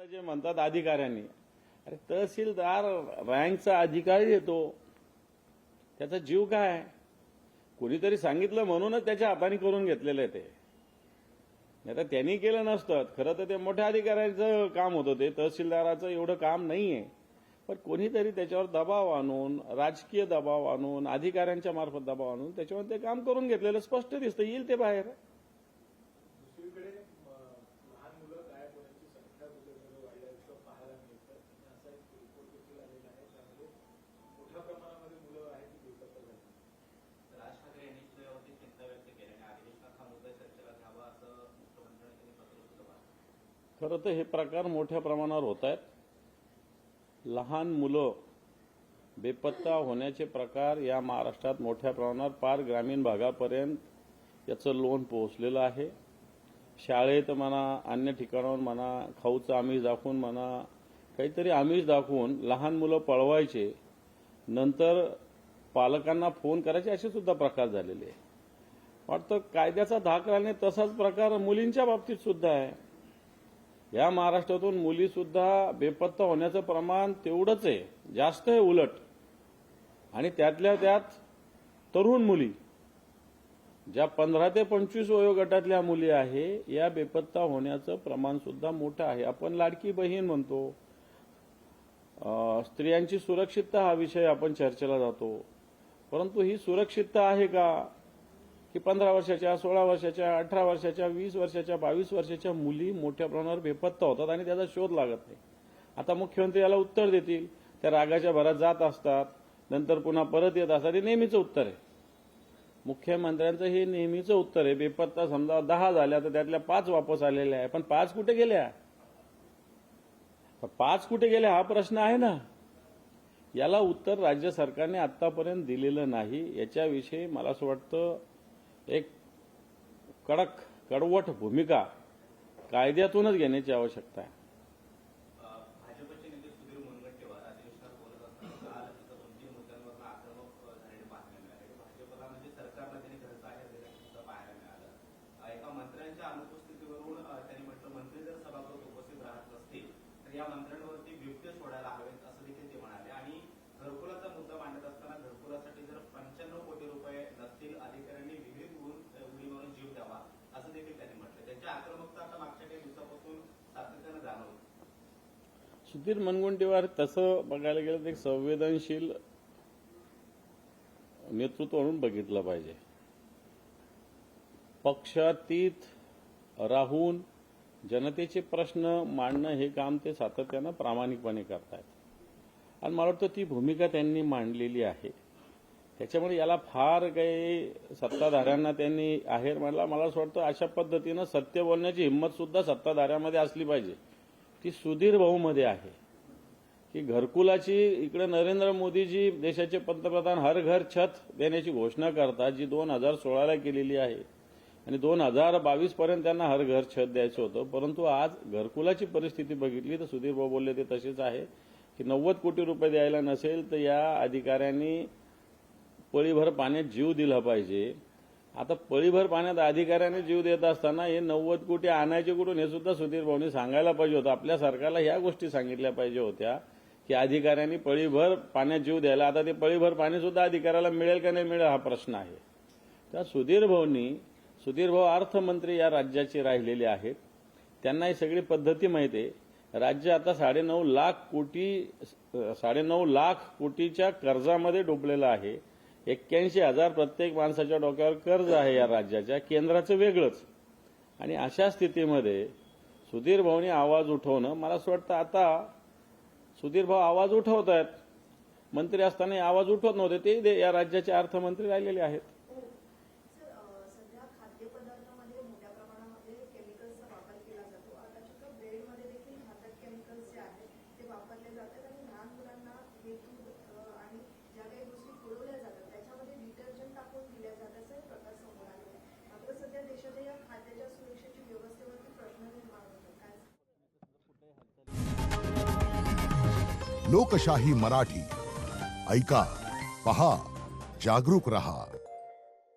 आता जे म्हणतात अधिकाऱ्यांनी, अरे तहसीलदार रँकचा अधिकारी येतो, त्याचा जीव काय? कोणीतरी सांगितलं म्हणूनच त्याच्या हाताने करून घेतलेलं आहे ते. नाही तर त्यांनी केलं नसतं. खरं तर ते मोठ्या अधिकाऱ्यांचं काम होतं, ते तहसीलदाराचं एवढं काम नाहीये. पण कोणीतरी त्याच्यावर दबाव आणून, राजकीय दबाव आणून, अधिकाऱ्यांच्या मार्फत दबाव आणून त्याच्यावर ते काम करून घेतलेलं स्पष्ट दिसतं. येईल ते बाहेर. दुसरीकडे लहान मुलं गायब होण्याची संख्या कुठेतरी वाढल्याचं पाहायला मिळतं. असा एक रिपोर्ट देखील आलेला आहे, त्यामध्ये मोठ्या प्रमाणामध्ये मुलं आहेत ती बेपत्ता झाली. राज ठाकरे यांनी यावरती चिंता व्यक्त केली आणि अधिवेशनात हा मुद्दा चर्चेला घ्यावा असं मुख्यमंत्र्यांनी पत्र सुद्धा पाठवलं. खरं तर हे प्रकार मोठ्या प्रमाणावर होत आहेत. लहान मुलं बेपत्ता होण्याचे प्रकार या महाराष्ट्रात मोठ्या प्रमाणावर पार ग्रामीण भागापर्यंत याचं लोण पोहोचलेलं आहे. शाळेत म्हणा, अन्य ठिकाणावर म्हणा, खाऊचं आमिष दाखवून म्हणा, काहीतरी आमिष दाखवून लहान मुलं पळवायचे, नंतर पालकांना फोन करायचे, असे सुद्धा प्रकार झालेले आहे. वाटतं कायद्याचा धाक राहणे तसाच प्रकार मुलींच्या बाबतीत सुद्धा आहे. या महाराष्ट्रातून मुली सुद्धा बेपत्ता होण्याचं प्रमाण तेवढंच आहे, जास्त आहे उलट. आणि त्यातल्या त्यात तरुण मुली, ज्या 15 ते 25 वयोगटातल्या मुली आहे, या बेपत्ता होण्याचं प्रमाण सुद्धा मोठं आहे. आपण लाडकी बहीण म्हणतो, स्त्रियांची सुरक्षितता हा विषय आपण चर्चेला जातो, परंतु ही सुरक्षितता आहे का? की 15 वर्षाच्या, 16 वर्षाच्या, 18 वर्षाच्या, 20 वर्षाच्या, 22 वर्षाच्या मुली मोठ्या प्रमाणावर बेपत्ता होतात आणि त्याचा शोध लागत नाही. आता मुख्यमंत्री याला उत्तर देतील, त्या रागाच्या भरात जात असतात, नंतर पुन्हा परत येत असतात. हे नेहमीचं उत्तर आहे. मुख्यमंत्र्यांचं हे नेहमीचं उत्तर आहे. बेपत्ता समजा 10 झाल्या तर त्यातल्या 5 वापस आलेल्या आहे, पण 5 कुठे गेल्या? 5 कुठे गेल्या हा प्रश्न आहे ना. याला उत्तर राज्य सरकारने आतापर्यंत दिलेलं नाही. याच्याविषयी मला असं वाटतं एक कडवट भूमिका कायद्यातूनच घेण्याची आवश्यकता आहे. भाजपचे नेते सुधीर मुनगंटीवार अधिवेशनात बोलत असताना काल तिथं 2-3 मुद्द्यांवर आक्रमक झालेले पाहायला मिळाले. भाजपला म्हणजे सरकारला त्यांनी घर जाहीर दिल्याचं सुद्धा पाहायला मिळालं. एका मंत्र्यांच्या अनुपस्थितीवरून त्यांनी म्हटलं, मंत्री जर सभागृहात उपस्थित राहत नसतील तर या मंत्र्यांवरती बिबटे सोडायला हवेत असं देखील ते म्हणाले. आणि घरकुलाचा मुद्दा मांडत असताना घरकुलासाठी जर 95 कोटी रुपये नसतील, अधिकाऱ्यांनी विहिरीत उडी मारून जीव द्यावा असं देखील त्यांनी म्हटलं. त्यांची आक्रमकता आता मागच्या काही दिवसापासून सातत्यानं जाणवली. सुधीर मुनगंटीवार तसं बघायला गेलं तर एक संवेदनशील नेतृत्व म्हणून बघितलं पाहिजे. पक्षातीत राहून जनतेचे प्रश्न मांडणं हे काम ते सातत्यानं प्रामाणिकपणे करतायत आणि मला वाटतं ती भूमिका त्यांनी मांडलेली आहे. त्याच्यामुळे याला फार काही सत्ताधाऱ्यांना त्यांनी आहेर मानला. मला असं वाटतं अशा पद्धतीनं सत्य बोलण्याची हिंमत सुद्धा सत्ताधाऱ्यामध्ये असली पाहिजे. ती सुधीर भाऊमध्ये आहे की घरकुलाची इकडे नरेंद्र मोदीजी देशाचे पंतप्रधान हर घर छत देण्याची घोषणा करतात, जी 2016ला केलेली आहे आणि 2022 पर्यंत त्यांना हर घर छत द्यायचं होतं. परंतु आज घरकुलाची परिस्थिती बघितली तर सुधीर भाऊ बोलले ते तसेच आहे की 90 कोटी रुपये द्यायला नसेल तर या अधिकाऱ्यांनी पळीभर पाण्यात जीव दिला पाहिजे. आता पळीभर पाण्यात अधिकाऱ्याने जीव देत असताना हे 90 कोटी आणायचे कुठून हे सुद्धा सुधीर भाऊंनी सांगायला पाहिजे होतं. आपल्या सरकारला ह्या गोष्टी सांगितल्या पाहिजे होत्या की अधिकाऱ्यांनी पळीभर पाण्यात जीव द्यायला. आता ते पळीभर पाणी सुद्धा अधिकाऱ्याला मिळेल का नाही मिळेल हा प्रश्न आहे. त्या सुधीर भाऊ अर्थमंत्री या राज्याचे राहिलेले आहेत. त्यांना ही सगळी पद्धती माहिती आहे. राज्य आता 9.5 लाख कोटीच्या कर्जामध्ये डुबलेलं आहे. 81,000 प्रत्येक माणसाच्या डोक्यावर कर्ज आहे या राज्याच्या, केंद्राचं वेगळंच. आणि अशा स्थितीमध्ये सुधीर भाऊनी आवाज उठवणं, मला असं वाटतं आता सुधीर भाऊ आवाज उठवत आहेत. मंत्री असताना आवाज उठवत नव्हते, ते या राज्याचे अर्थमंत्री राहिलेले आहेत. सध्या खाद्यपदार्थामध्ये मोठ्या प्रमाणामध्ये केमिकल्सचा वापर केला जातो. आता चक्क ब्रेडमध्ये देखील घातक केमिकल्स जे आहेत ते वापरले जातात आणि लहान मुलांना हे दूध आणि ज्या काही गोष्टी पुरवल्या जातात त्याच्यामध्ये डिटर्जंट टाकून दिल्या जातात असे प्रकार समोर आलेले आहे. मात्र सध्या देशात या खाद्याच्या सुरक्षेची व्यवस्थेवरती प्रश्न निर्माण होतात. काय लोकशाही मराठी ऐका, पहा, जागरूक रहा.